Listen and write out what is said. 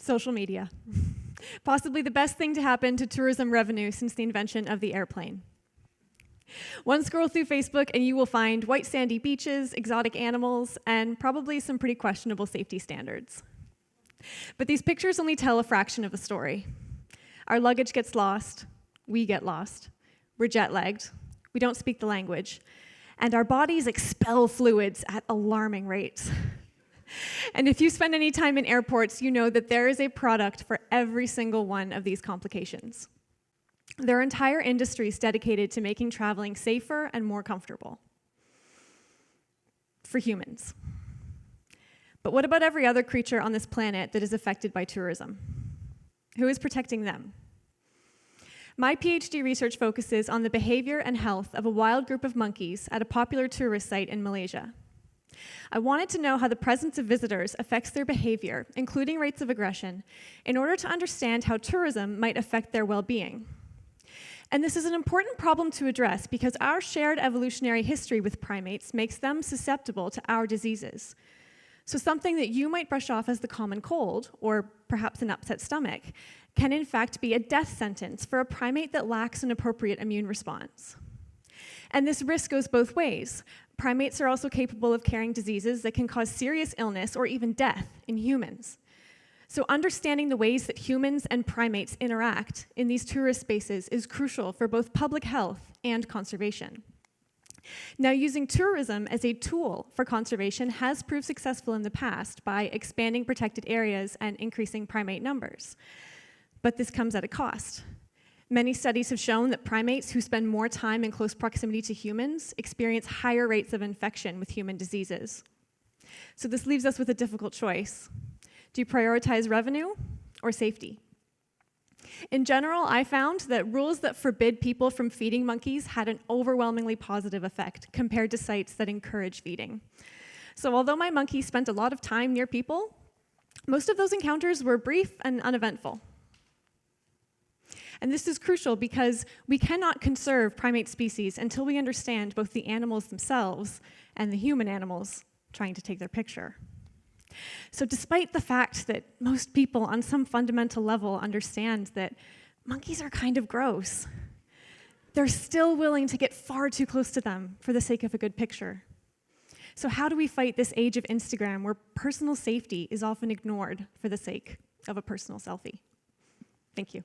Social media. Possibly the best thing to happen to tourism revenue since the invention of the airplane. One scroll through Facebook and you will find white sandy beaches, exotic animals, and probably some pretty questionable safety standards. But these pictures only tell a fraction of the story. Our luggage gets lost, we get lost, we're jet-lagged, we don't speak the language, and our bodies expel fluids at alarming rates. And if you spend any time in airports, you know that there is a product for every single one of these complications. There are entire industries dedicated to making traveling safer and more comfortable for humans. But what about every other creature on this planet that is affected by tourism? Who is protecting them? My PhD research focuses on the behavior and health of a wild group of monkeys at a popular tourist site in Malaysia. I wanted to know how the presence of visitors affects their behavior, including rates of aggression, in order to understand how tourism might affect their well-being. And this is an important problem to address because our shared evolutionary history with primates makes them susceptible to our diseases. So something that you might brush off as the common cold, or perhaps an upset stomach, can in fact be a death sentence for a primate that lacks an appropriate immune response. And this risk goes both ways. Primates are also capable of carrying diseases that can cause serious illness or even death in humans. So understanding the ways that humans and primates interact in these tourist spaces is crucial for both public health and conservation. Now, using tourism as a tool for conservation has proved successful in the past by expanding protected areas and increasing primate numbers. But this comes at a cost. Many studies have shown that primates who spend more time in close proximity to humans experience higher rates of infection with human diseases. So this leaves us with a difficult choice. Do you prioritize revenue or safety? In general, I found that rules that forbid people from feeding monkeys had an overwhelmingly positive effect compared to sites that encourage feeding. So although my monkey spent a lot of time near people, most of those encounters were brief and uneventful. And this is crucial because we cannot conserve primate species until we understand both the animals themselves and the human animals trying to take their picture. So despite the fact that most people on some fundamental level understand that monkeys are kind of gross, they're still willing to get far too close to them for the sake of a good picture. So how do we fight this age of Instagram where personal safety is often ignored for the sake of a personal selfie? Thank you.